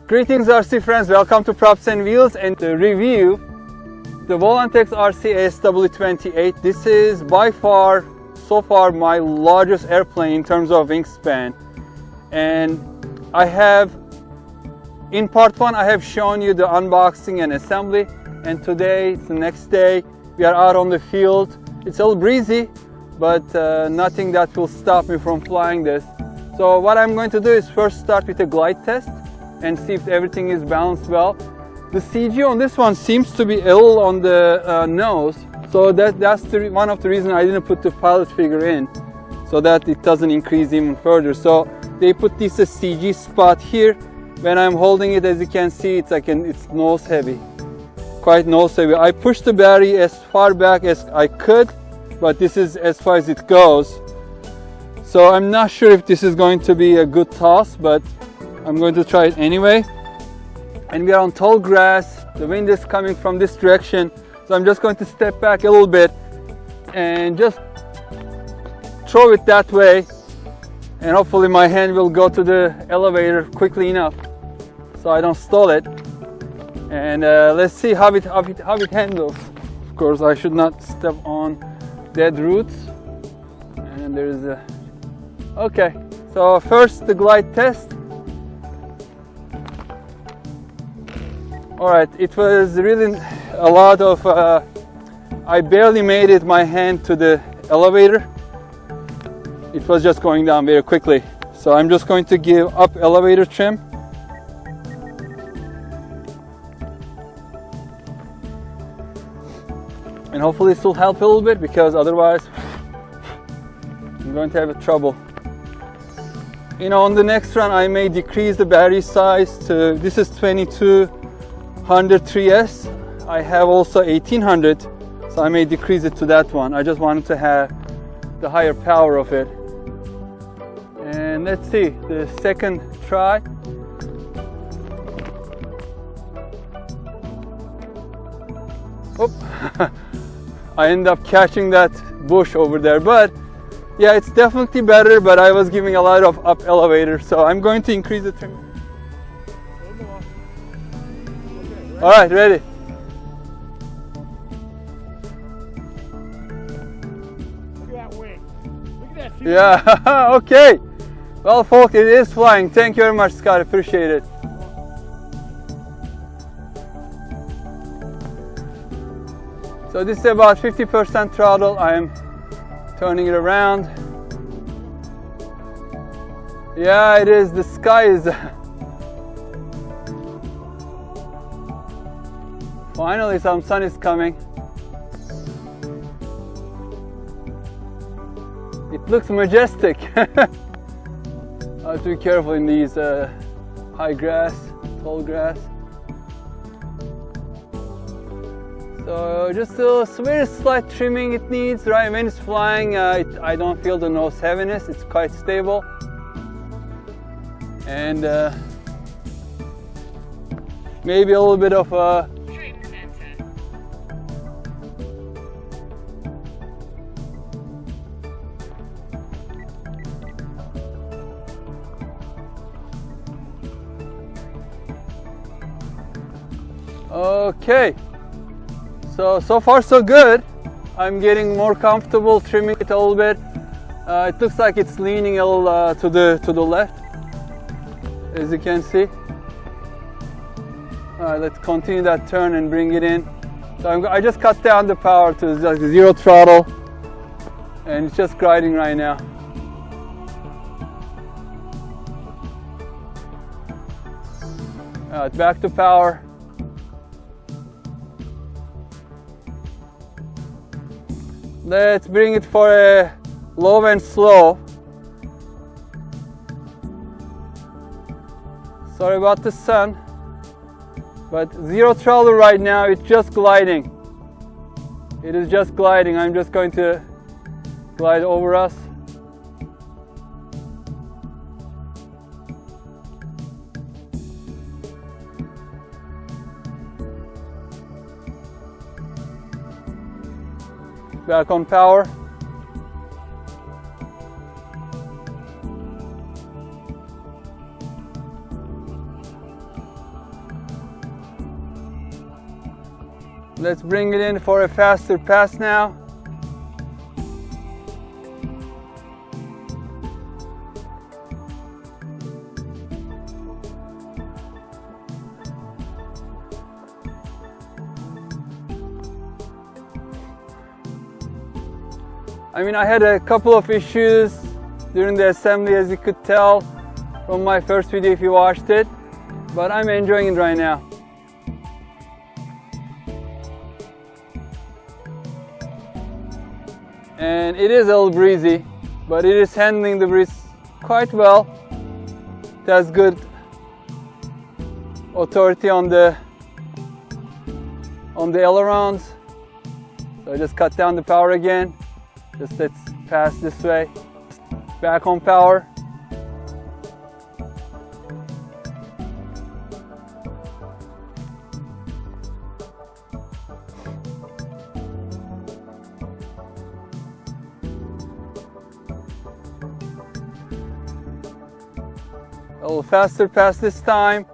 Greetings RC friends, welcome to Props and Wheels and to review the Volantex RC ASW28. This is by far, so far, my largest airplane in terms of wingspan. And I have, in part 1, I have shown you the unboxing and assembly. And today, it's the next day, we are out on the field. It's a little breezy, but nothing that will stop me from flying this. So what I'm going to do is first start with a glide test and see if everything is balanced well. The CG on this one seems to be a little on the nose, so that's one of the reasons I didn't put the pilot figure in, so that it doesn't increase even further. So they put this CG spot here. When I'm holding it, as you can see, it's nose heavy, quite nose heavy. I pushed the battery as far back as I could, but this is as far as it goes. So I'm not sure if this is going to be a good toss, but I'm going to try it anyway. And we are on tall grass. The wind is coming from this direction. So I'm just going to step back a little bit and just throw it that way. And hopefully my hand will go to the elevator quickly enough so I don't stall it. And let's see how it handles. Of course, I should not step on dead roots. And there is a... Okay, so first the glide test. Alright, it was really a lot of, I barely made it my hand to the elevator. It was just going down very quickly. So I'm just going to give up elevator trim. And hopefully this will help a little bit, because otherwise I'm going to have trouble. You know, on the next run I may decrease the battery size to, this is 2203S. I have also 1800, so I may decrease it to that one. I just wanted to have the higher power of it. And let's see, the second try. Oop. I end up catching that bush over there, but yeah, it's definitely better, but I was giving a lot of up elevator, so I'm going to increase the trim. All right, ready. Look at that wing. Look at that fuselage. Yeah, okay. Well, folks, it is flying. Thank you very much, Scott. Appreciate it. So this is about 50% throttle. I'm turning it around. Yeah, it is. The sky is... Finally, some sun is coming. It looks majestic. I have to be careful in these high grass, tall grass. So just a very slight trimming it needs, right? When it's flying, I don't feel the nose heaviness. It's quite stable. And maybe a little bit of a... Okay, so far so good. I'm getting more comfortable trimming it a little bit. It looks like it's leaning a little to the left, as you can see. All right, let's continue that turn and bring it in. So I just cut down the power to like 0 throttle, and it's just gliding right now. All right, back to power. Let's bring it for a low and slow. Sorry about the sun, but 0 throttle right now. It's just gliding. It is just gliding. I'm just going to glide over us. Back on power. Let's bring it in for a faster pass now. I mean, I had a couple of issues during the assembly, as you could tell from my first video if you watched it, but I'm enjoying it right now. And it is a little breezy, but it is handling the breeze quite well. It has good authority on the ailerons. So I just cut down the power again. Just let's pass this way. Back on power. A little faster pass this time.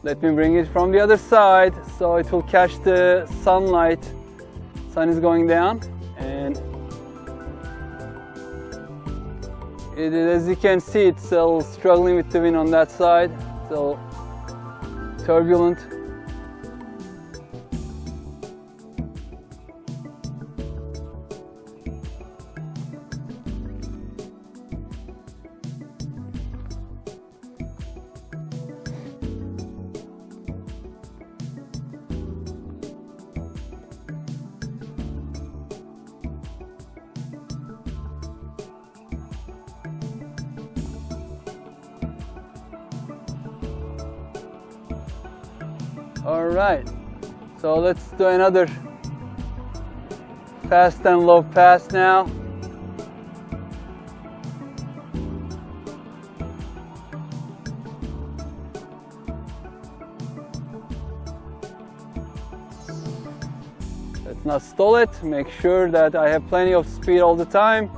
Let me bring it from the other side so it will catch the sunlight. Sun is going down, and it is, as you can see, it's still struggling with the wind on that side. Still turbulent. Alright, so let's do another fast and low pass now. Let's not stall it, make sure that I have plenty of speed all the time.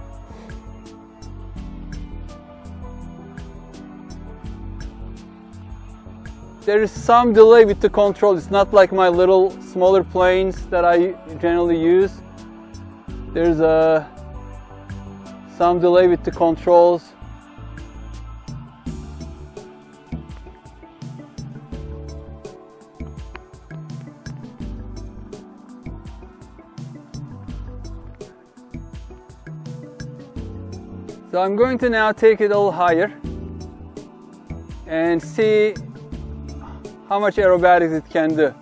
There is some delay with the control. It's not like my little smaller planes that I generally use. There's some delay with the controls. So I'm going to now take it a little higher and see how much aerobatics it can do.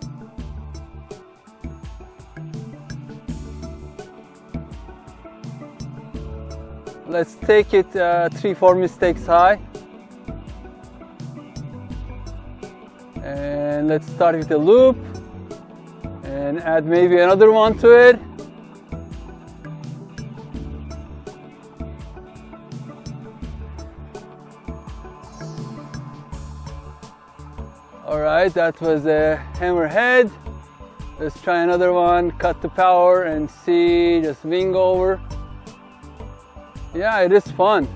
Let's take it 3-4 mistakes high. And let's start with a loop and add maybe another one to it. Alright, that was a hammerhead. Let's try another one, cut the power and see, just wing over. Yeah, it is fun.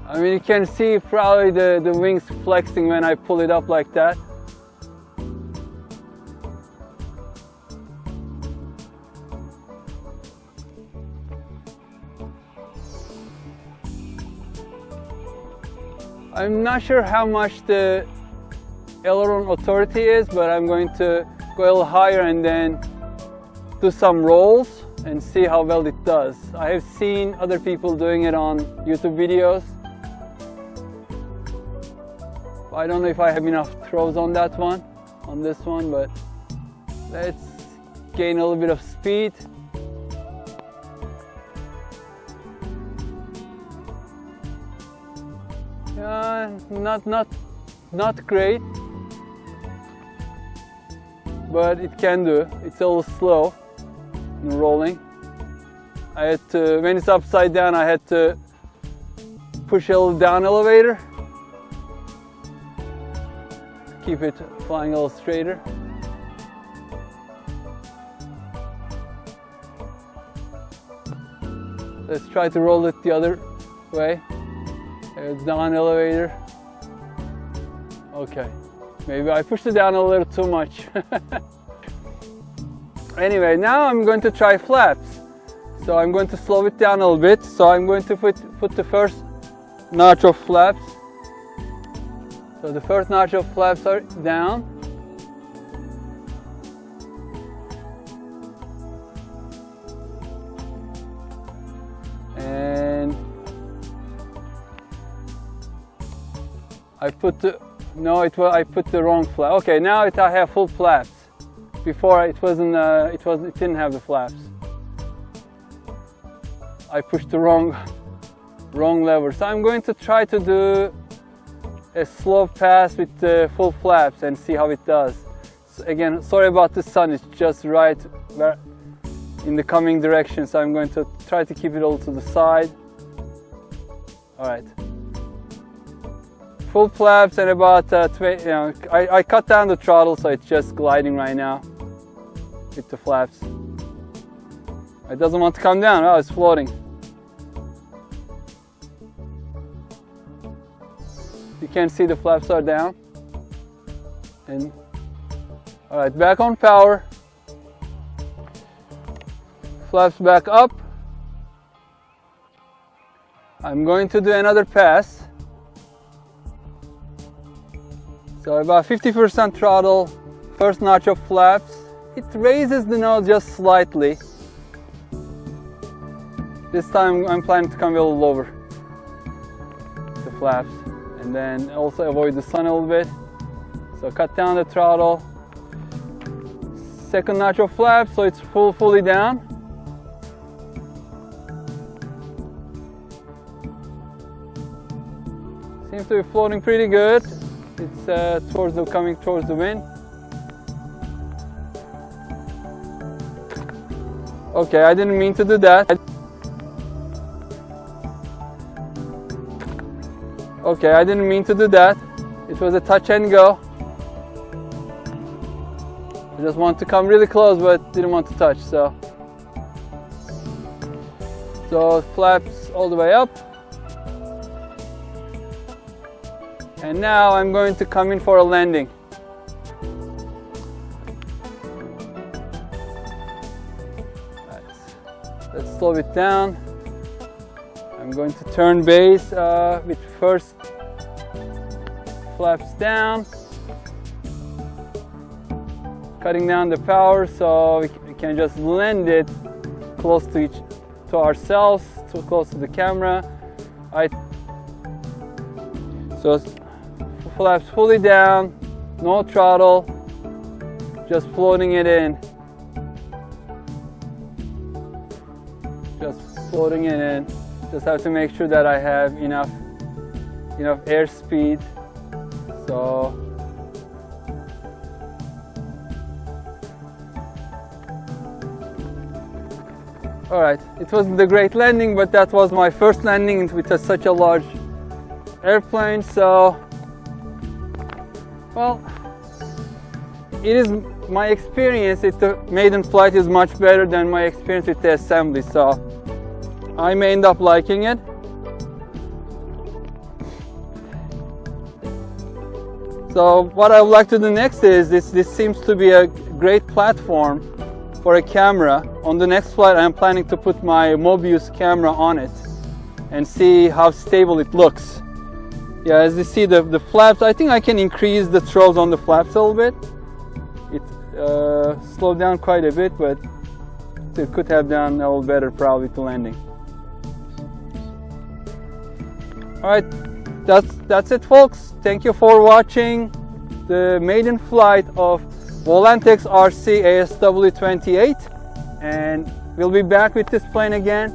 I mean, you can see probably the wings flexing when I pull it up like that. I'm not sure how much the aileron authority is, but I'm going to go a little higher and then do some rolls and see how well it does. I have seen other people doing it on YouTube videos. I don't know if I have enough throws on that one, on this one, but let's gain a little bit of speed. Not great, but it can do. It's a little slow in rolling. I had to, when it's upside down, I had to push a little down elevator. Keep it flying a little straighter. Let's try to roll it the other way. Down elevator. Okay, maybe I pushed it down a little too much. Anyway, now I'm going to try flaps. So I'm going to slow it down a little bit. So I'm going to put the first notch of flaps. So the first notch of flaps are down. And I put the, I put the wrong flap. Okay, now I have full flaps. Before it didn't have the flaps. I pushed the wrong lever. So I'm going to try to do a slow pass with the full flaps and see how it does. So again, sorry about the sun, it's just right in the coming direction, so I'm going to try to keep it all to the side. Alright. Full flaps and about, I cut down the throttle, so it's just gliding right now with the flaps. It doesn't want to come down. Oh, it's floating. You can see the flaps are down. And all right, back on power. Flaps back up. I'm going to do another pass. So about 50% throttle, first notch of flaps. It raises the nose just slightly. This time I'm planning to come a little lower, the flaps, and then also avoid the sun a little bit. So cut down the throttle. Second notch of flaps, so it's fully down. Seems to be floating pretty good. It's coming towards the wind. Okay, I didn't mean to do that. Okay, I didn't mean to do that. It was a touch and go. I just want to come really close, but didn't want to touch, so flaps all the way up. And now I'm going to come in for a landing. Let's slow it down. I'm going to turn base with first flaps down, cutting down the power so we can just land it close to ourselves, too close to the camera. So flaps fully down, no throttle, just floating it in. Just floating it in. Just have to make sure that I have enough airspeed. So all right, it wasn't a great landing, but that was my first landing with such a large airplane. So, well, it is my experience with the maiden flight is much better than my experience with the assembly. So I may end up liking it. So what I would like to do next is, this seems to be a great platform for a camera. On the next flight I'm planning to put my Mobius camera on it and see how stable it looks. Yeah, as you see the flaps, I think I can increase the throws on the flaps a little bit. It slowed down quite a bit, but it could have done a little better probably to landing. Alright, that's it, folks. Thank you for watching the maiden flight of Volantex RC ASW28, and we'll be back with this plane again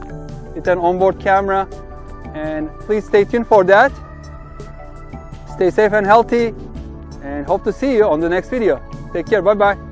with an onboard camera, and please stay tuned for that. Stay safe and healthy, and hope to see you on the next video. Take care. Bye bye.